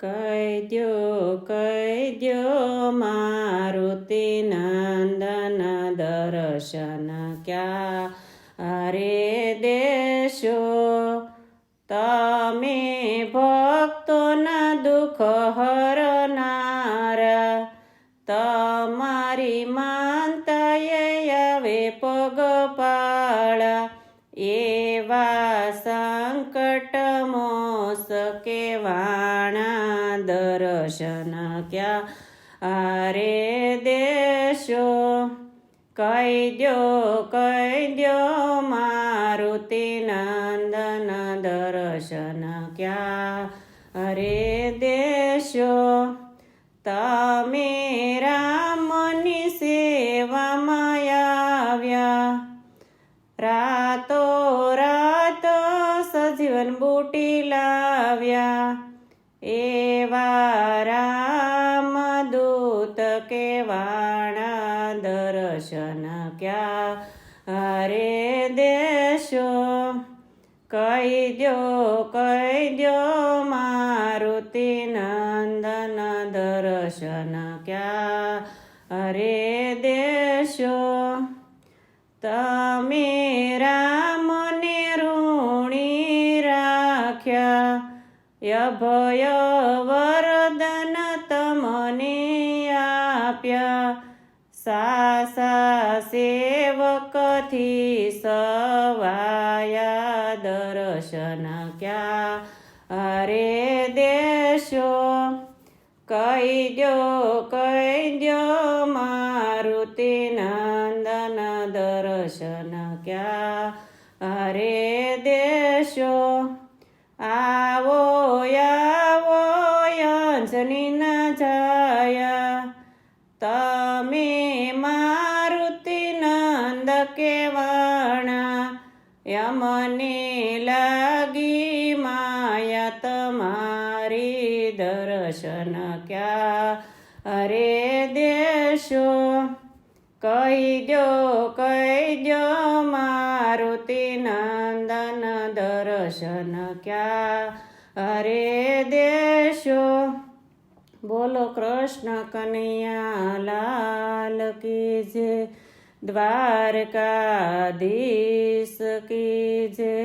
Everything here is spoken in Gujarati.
કહી દ્યો મારુતિ નંદન દર્શન ક્યારે દેશો તમે ભક્તોના દુઃખ હરનારા તમારી માનતાએ આવે પગપાળા એવા સંકટ મોસકે વાણા દર્શન ક્યારે દેશો કહી દ્યો મારુતિ નંદન દર્શન ક્યારે દેશો તમે રામની સેવામાં આવ્યા રાતો રાત સજીવન બુટી લાવ્યા એવા રામદૂત કેવાણા દર્શન ક્યારે દેશો કહી દ્યો મારુતિ નંદન દર્શન ક્યારે દેશો તમે રામને ઋણી રાખ્યા અભય વરદાન તમને આપ્યા સાસા સેવકથી સવાયા દર્શન ક્યારે દેશો કહી દ્યો મારુતિ નંદન દર્શન ક્યારે દેશો આવો અંજનીના જાયા તમે મારુતિ નંદ કેવાણા યમને લાગી માયા તમારી દર્શન ક્યારે દેશો કહી દ્યો મારુતિ નંદન દર્શન ક્યારે દેશો બોલો કૃષ્ણ કનૈયા લાલ કી જય દ્વારકાધીશ કી જય।